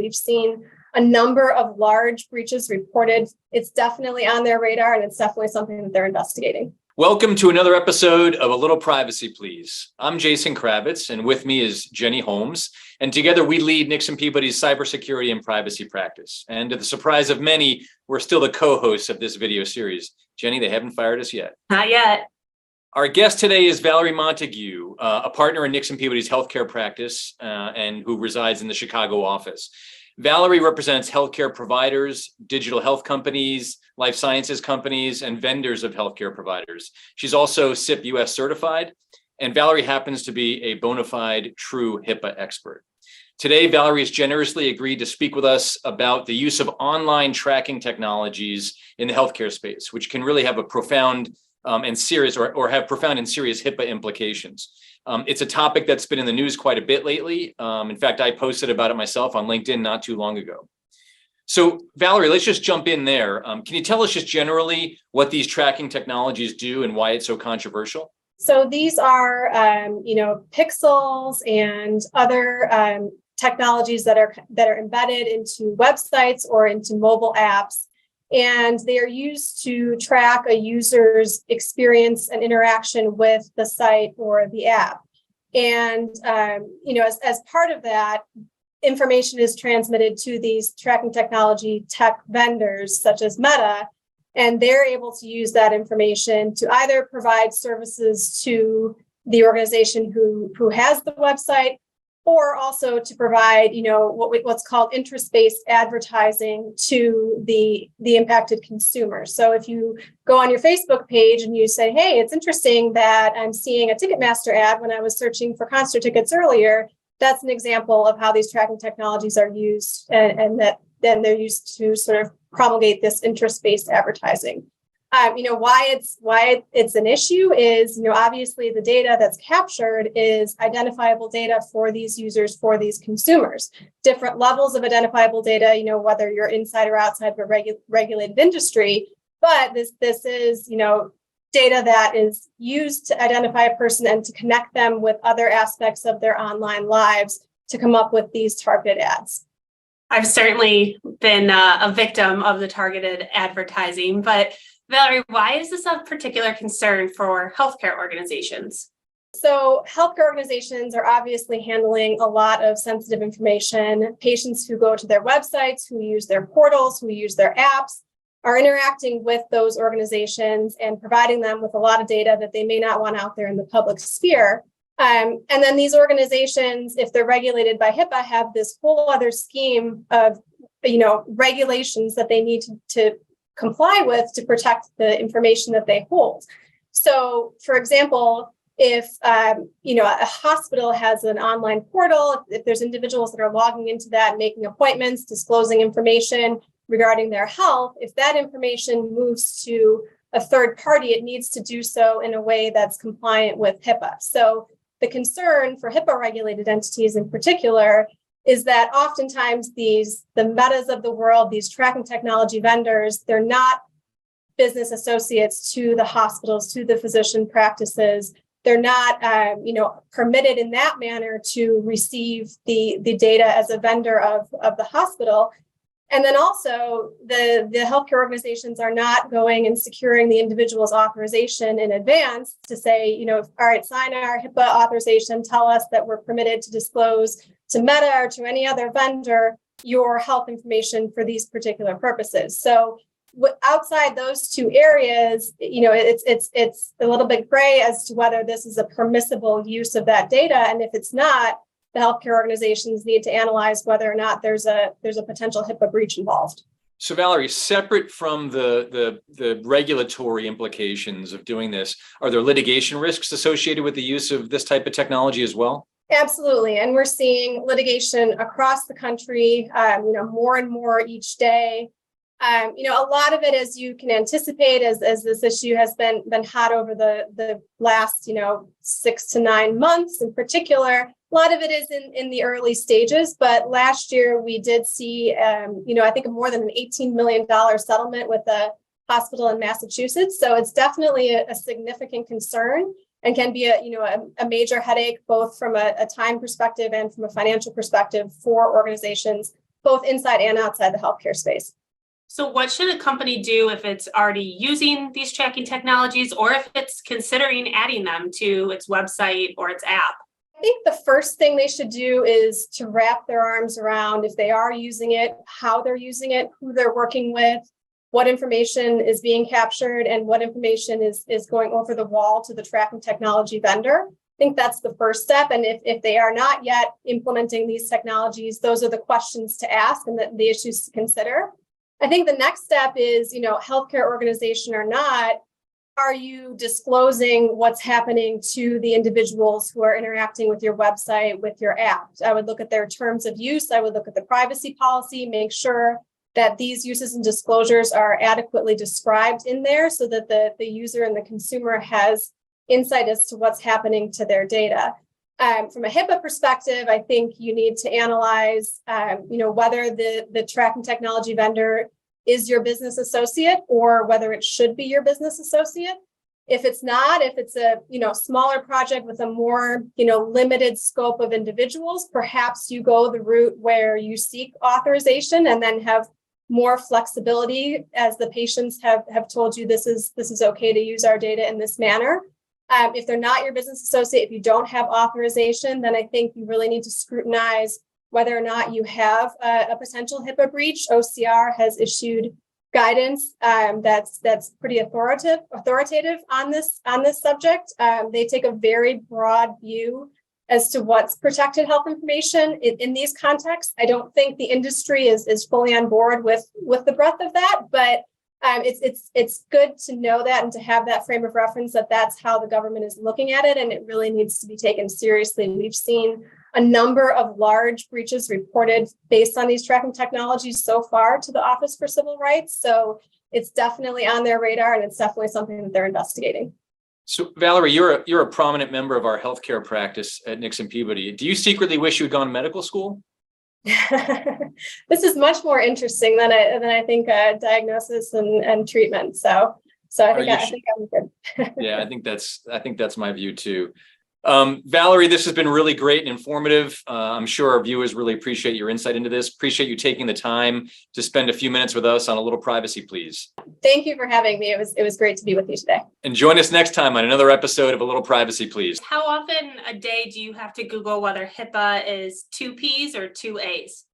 We've seen a number of large breaches reported. It's definitely on their radar, and it's definitely something that they're investigating. Welcome to another episode of A Little Privacy, Please. I'm Jason Kravitz, and with me is Jenny Holmes. And together we lead Nixon Peabody's cybersecurity and privacy practice. And to the surprise of many, we're still the co-hosts of this video series. Jenny, they haven't fired us yet. Not yet. Our guest today is Valerie Montague, a partner in Nixon Peabody's healthcare practice and who resides in the Chicago office. Valerie represents healthcare providers, digital health companies, life sciences companies, and vendors of healthcare providers. She's also CIP US certified, and Valerie happens to be a bona fide true HIPAA expert. Today, Valerie has generously agreed to speak with us about the use of online tracking technologies in the healthcare space, which can really have a profound and serious or have profound and serious HIPAA implications. It's a topic that's been in the news quite a bit lately. In fact, I posted about it myself on LinkedIn not too long ago. So Valerie, let's just jump in there. Can you tell us just generally what these tracking technologies do and why it's so controversial? So these are, pixels and other technologies that are embedded into websites or into mobile apps. And they are used to track a user's experience and interaction with the site or the app. And, as part of that, information is transmitted to these tracking technology tech vendors such as Meta, and they're able to use that information to either provide services to the organization who has the website, or also to provide, what's called interest-based advertising to the impacted consumers. So if you go on your Facebook page and you say, hey, it's interesting that I'm seeing a Ticketmaster ad when I was searching for concert tickets earlier, that's an example of how these tracking technologies are used, and that then they're used to sort of promulgate this interest-based advertising. Why it's an issue is, obviously the data that's captured is identifiable data for these users, for these consumers. Different levels of identifiable data, whether you're inside or outside of a regulated industry, but this is, data that is used to identify a person and to connect them with other aspects of their online lives to come up with these targeted ads. I've certainly been a victim of the targeted advertising, but Valerie, why is this a particular concern for healthcare organizations? So healthcare organizations are obviously handling a lot of sensitive information. Patients who go to their websites, who use their portals, who use their apps, are interacting with those organizations and providing them with a lot of data that they may not want out there in the public sphere. And then these organizations, if they're regulated by HIPAA, have this whole other scheme of, regulations that they need to comply with to protect the information that they hold. So, for example, if a hospital has an online portal, if there's individuals that are logging into that, making appointments, disclosing information regarding their health, if that information moves to a third party, it needs to do so in a way that's compliant with HIPAA. So the concern for HIPAA regulated entities in particular is that oftentimes the Metas of the world, these tracking technology vendors, they're not business associates to the hospitals, to the physician practices. They're not, permitted in that manner to receive the data as a vendor of the hospital. And then also the healthcare organizations are not going and securing the individual's authorization in advance to say, all right, sign our HIPAA authorization, tell us that we're permitted to disclose to Meta or to any other vendor your health information for these particular purposes. So outside those two areas, it's a little bit gray as to whether this is a permissible use of that data. And if it's not, the healthcare organizations need to analyze whether or not there's a potential HIPAA breach involved. So Valerie, separate from the regulatory implications of doing this, are there litigation risks associated with the use of this type of technology as well? Absolutely. And we're seeing litigation across the country, more and more each day. A lot of it, as you can anticipate, as this issue has been hot over the last, 6 to 9 months in particular. A lot of it is in the early stages, but last year we did see, I think more than an $18 million settlement with a hospital in Massachusetts. So it's definitely a significant concern and can be a major headache, both from a time perspective and from a financial perspective for organizations both inside and outside the healthcare space. So what should a company do if it's already using these tracking technologies or if it's considering adding them to its website or its app? I think the first thing they should do is to wrap their arms around if they are using it, how they're using it, who they're working with, what information is being captured, and what information is going over the wall to the tracking technology vendor. I think that's the first step. And if they are not yet implementing these technologies, those are the questions to ask and the issues to consider. I think the next step is, healthcare organization or not, are you disclosing what's happening to the individuals who are interacting with your website, with your app? I would look at their terms of use. I would look at the privacy policy, make sure that these uses and disclosures are adequately described in there so that the user and the consumer has insight as to what's happening to their data. From a HIPAA perspective, I think you need to analyze, whether the tracking technology vendor is your business associate or whether it should be your business associate. If it's not, if it's a smaller project with a more limited scope of individuals, perhaps you go the route where you seek authorization and then have more flexibility as the patients have told you this is okay to use our data in this manner. If they're not your business associate, if you don't have authorization, then I think you really need to scrutinize whether or not you have a potential HIPAA breach. OCR has issued guidance that's pretty authoritative on this subject. They take a very broad view as to what's protected health information in these contexts. I don't think the industry is fully on board with the breadth of that, but it's good to know that and to have that frame of reference that that's how the government is looking at it, and it really needs to be taken seriously. We've seen a number of large breaches reported based on these tracking technologies so far to the Office for Civil Rights, so it's definitely on their radar and it's definitely something that they're investigating. So Valerie, you're a prominent member of our healthcare practice at Nixon Peabody. Do you secretly wish you had gone to medical school? This is much more interesting than I think diagnosis and treatment. So I think I'm good. Yeah, I think that's my view too. Valerie, this has been really great and informative. I'm sure our viewers really appreciate your insight into this. Appreciate you taking the time to spend a few minutes with us on A Little Privacy, Please. Thank you for having me. It was great to be with you today. And join us next time on another episode of A Little Privacy, Please. How often a day do you have to Google whether HIPAA is 2 P's or 2 A's?